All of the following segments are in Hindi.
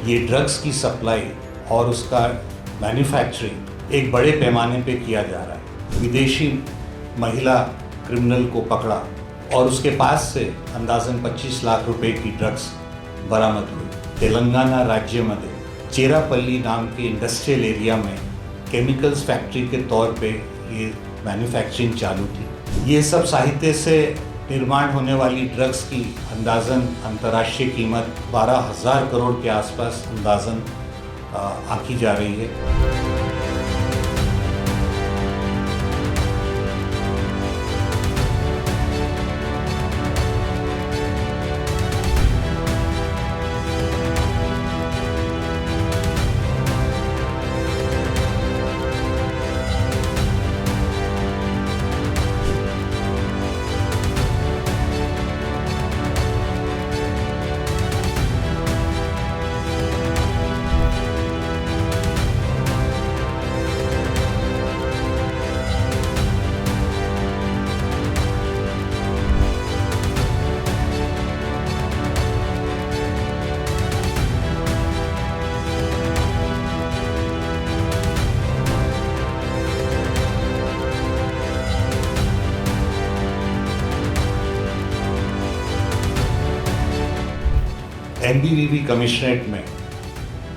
ये ड्रग्स की सप्लाई और उसका मैन्युफैक्चरिंग एक बड़े पैमाने पे किया जा रहा है। विदेशी महिला क्रिमिनल को पकड़ा और उसके पास से अंदाजन 25 लाख रुपए की ड्रग्स बरामद हुई। तेलंगाना राज्य में चेरापल्ली नाम के इंडस्ट्रियल एरिया में केमिकल्स फैक्ट्री के तौर पे ये मैन्युफैक्चरिंग चालू थी। ये सब साहित्य से निर्माण होने वाली ड्रग्स की अंदाजन अंतर्राष्ट्रीय कीमत 12,000 करोड़ के आसपास अंदाजन आंकी जा रही है। एनबीवीवी कमिश्नरेट में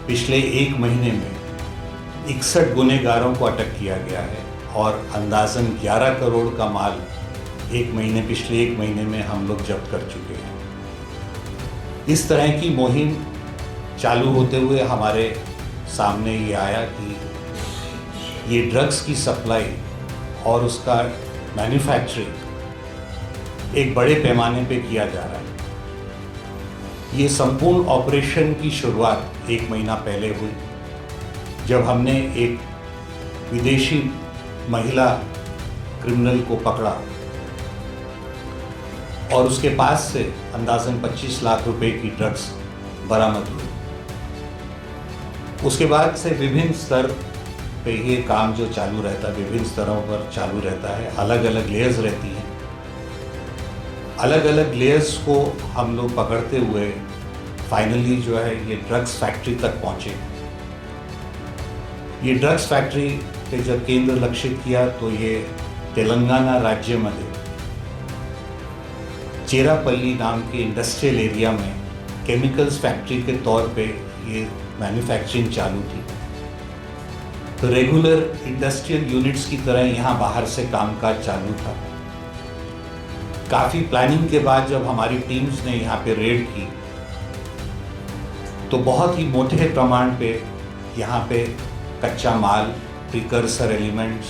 पिछले एक महीने में 61 गुनहगारों को अटक किया गया है और अंदाजन 11 करोड़ का माल पिछले एक महीने में हम लोग जब्त कर चुके हैं। इस तरह की मुहिम चालू होते हुए हमारे सामने ये आया कि ये ड्रग्स की सप्लाई और उसका मैन्युफैक्चरिंग एक बड़े पैमाने पे किया जा रहा है। ये संपूर्ण ऑपरेशन की शुरुआत एक महीना पहले हुई, जब हमने एक विदेशी महिला क्रिमिनल को पकड़ा और उसके पास से अंदाजन 25 लाख रुपए की ड्रग्स बरामद हुई। उसके बाद से विभिन्न स्तर पे ये काम जो चालू रहता है, विभिन्न स्तरों पर चालू रहता है, अलग अलग लेयर्स रहती हैं। अलग अलग लेयर्स को हम लोग पकड़ते हुए फाइनली जो है ये ड्रग्स फैक्ट्री तक पहुंचे। ये ड्रग्स फैक्ट्री पे जब केंद्र लक्षित किया तो ये तेलंगाना राज्य में चेरापल्ली नाम के इंडस्ट्रियल एरिया में केमिकल्स फैक्ट्री के तौर पे ये मैन्युफैक्चरिंग चालू थी। तो रेगुलर इंडस्ट्रियल यूनिट्स की तरह यहाँ बाहर से कामकाज चालू था। काफ़ी प्लानिंग के बाद जब हमारी टीम्स ने यहाँ पे रेड की तो बहुत ही मोटे प्रमाण पे यहाँ पे कच्चा माल, प्रिकर्सर एलिमेंट्स,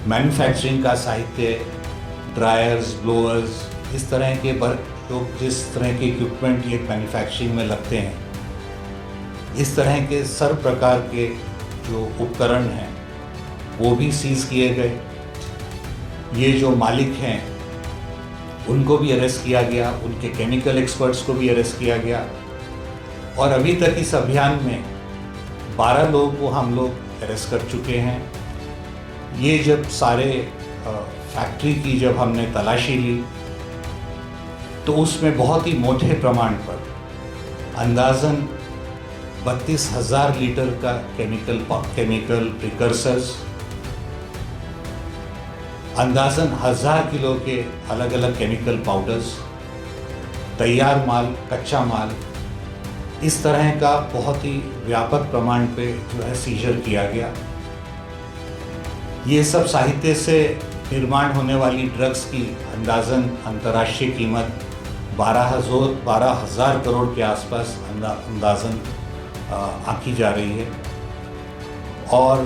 मैन्युफैक्चरिंग का साहित्य, ड्रायर्स, ब्लोअर्स, इस तरह के जिस तरह के इक्विपमेंट ये मैन्युफैक्चरिंग में लगते हैं, इस तरह के सर्व प्रकार के जो उपकरण हैं वो भी सीज किए गए। ये जो मालिक हैं उनको भी अरेस्ट किया गया, उनके केमिकल एक्सपर्ट्स को भी अरेस्ट किया गया और अभी तक इस अभियान में 12 लोगों को हम लोग अरेस्ट कर चुके हैं। ये जब सारे फैक्ट्री की जब हमने तलाशी ली तो उसमें बहुत ही मोटे प्रमाण पर अंदाजन 32,000 लीटर का केमिकल प्रिकर्सर्स, अंदाजन 1000 किलो के अलग अलग केमिकल पाउडर्स, तैयार माल, कच्चा माल, इस तरह का बहुत ही व्यापक प्रमाण पे जो है सीजर किया गया। ये सब साहित्य से निर्माण होने वाली ड्रग्स की अंदाजन अंतर्राष्ट्रीय कीमत 12,000 करोड़ के आसपास अंदाजन आंकी जा रही है और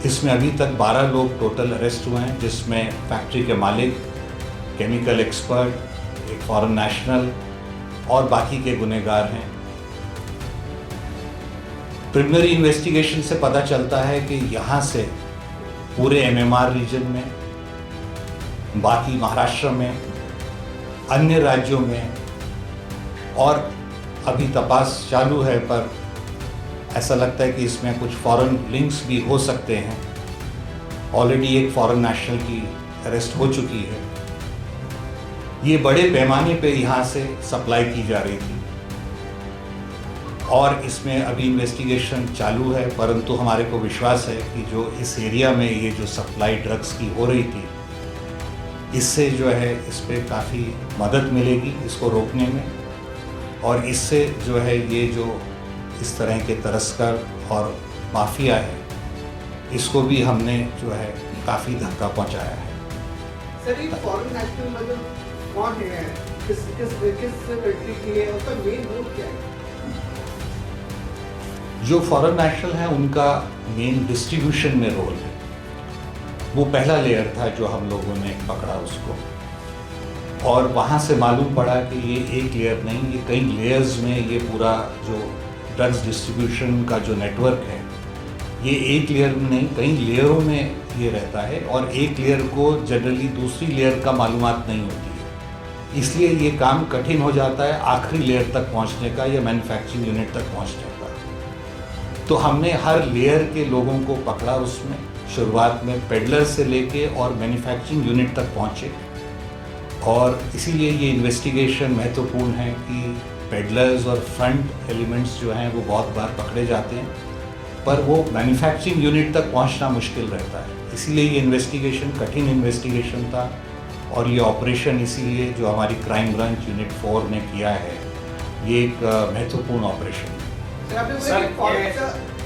इसमें अभी तक 12 लोग टोटल अरेस्ट हुए हैं, जिसमें फैक्ट्री के मालिक, केमिकल एक्सपर्ट, एक फॉरेन नेशनल और बाकी के गुनहगार हैं। प्रिलिमिनरी इन्वेस्टिगेशन से पता चलता है कि यहाँ से पूरे एमएमआर रीजन में, बाकी महाराष्ट्र में, अन्य राज्यों में और अभी तपास चालू है, पर ऐसा लगता है कि इसमें कुछ फॉरेन लिंक्स भी हो सकते हैं। ऑलरेडी एक फॉरेन नेशनल की अरेस्ट हो चुकी है। ये बड़े पैमाने पे यहाँ से सप्लाई की जा रही थी। और इसमें अभी इन्वेस्टिगेशन चालू है, परंतु हमारे को विश्वास है कि जो इस एरिया में ये जो सप्लाई ड्रग्स की हो रही थी, इससे जो है इस पर काफ़ी मदद मिलेगी इसको रोकने में, और इससे जो है ये जो इस तरह के तस्कर और माफिया है, इसको भी हमने जो है काफ़ी धक्का पहुंचाया है। सर, ये फॉरेन नेशनल मतलब कौन है, किस कंट्री की है, उसका मेन रूट क्या है? जो फॉरेन नेशनल है उनका मेन डिस्ट्रीब्यूशन में रोल है। वो पहला लेयर था जो हम लोगों ने पकड़ा उसको, और वहाँ से मालूम पड़ा कि ये एक लेयर नहीं, ये कई लेयर्स में ये पूरा जो ड्रग्स डिस्ट्रीब्यूशन का जो नेटवर्क है, ये एक लेयर में नहीं कई लेयरों में ये रहता है, और एक लेयर को जनरली दूसरी लेयर का मालूमात नहीं होती है। इसलिए ये काम कठिन हो जाता है आखिरी लेयर तक पहुंचने का या मैन्युफैक्चरिंग यूनिट तक पहुंचने का। तो हमने हर लेयर के लोगों को पकड़ा उसमें, शुरुआत में पेडलर से लेके और मैन्युफैक्चरिंग यूनिट तक पहुंचे, और इसीलिए ये इन्वेस्टिगेशन महत्वपूर्ण है कि पेडलर्स और फ्रंट एलिमेंट्स जो हैं वो बहुत बार पकड़े जाते हैं, पर वो मैन्युफैक्चरिंग यूनिट तक पहुंचना मुश्किल रहता है। इसीलिए ये इन्वेस्टिगेशन कठिन इन्वेस्टिगेशन था, और ये ऑपरेशन इसीलिए जो हमारी क्राइम ब्रांच यूनिट 4 ने किया है, ये एक महत्वपूर्ण ऑपरेशन है। सर,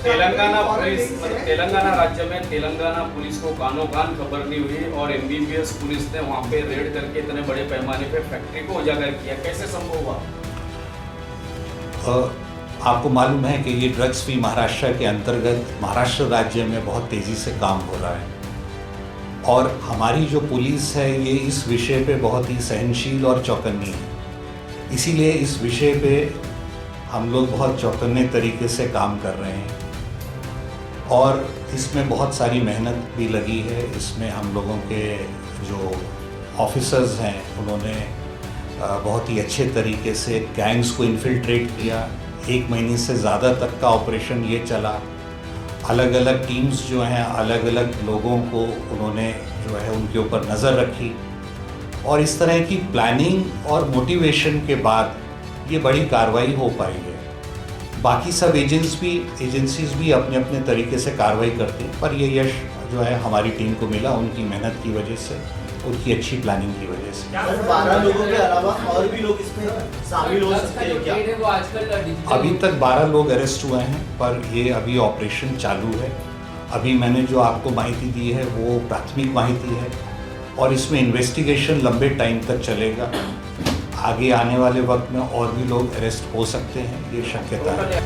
तेलंगाना राज्य में तेलंगाना पुलिस को कानो कान खबर नहीं हुई, और एमबीबीएस पुलिस ने वहाँ पे रेड करके इतने बड़े पैमाने पे फैक्ट्री को उजागर किया, कैसे संभव हुआ? आपको मालूम है कि ये ड्रग्स फ्री महाराष्ट्र के अंतर्गत महाराष्ट्र राज्य में बहुत तेज़ी से काम हो रहा है, और हमारी जो पुलिस है ये इस विषय पे बहुत ही सहनशील और चौकन्नी है। इसीलिए इस विषय पे हम लोग बहुत चौकन्ने तरीके से काम कर रहे हैं, और इसमें बहुत सारी मेहनत भी लगी है। इसमें हम लोगों के जो ऑफिसर्स हैं उन्होंने बहुत ही अच्छे तरीके से गैंग्स को इन्फिल्ट्रेट किया। 1 महीने से ज़्यादा तक का ऑपरेशन ये चला। अलग अलग टीम्स जो हैं, अलग अलग लोगों को उन्होंने जो है उनके ऊपर नज़र रखी, और इस तरह की प्लानिंग और मोटिवेशन के बाद ये बड़ी कार्रवाई हो पाई है। बाकी सब एजेंसीज भी अपने अपने तरीके से कार्रवाई करते हैं, पर ये यश जो है हमारी टीम को मिला उनकी मेहनत की वजह से, उनकी अच्छी प्लानिंग की वजह से। 12 लोगों के अलावा और भी लोग इसमें शामिल हो सकते हैं क्या? अभी तक 12 लोग अरेस्ट हुए हैं, पर ये अभी ऑपरेशन चालू है। अभी मैंने जो आपको माहिती दी है वो प्राथमिक माहिती है, और इसमें इन्वेस्टिगेशन लंबे टाइम तक चलेगा। आगे आने वाले वक्त में और भी लोग अरेस्ट हो सकते हैं, ये शक्यता है।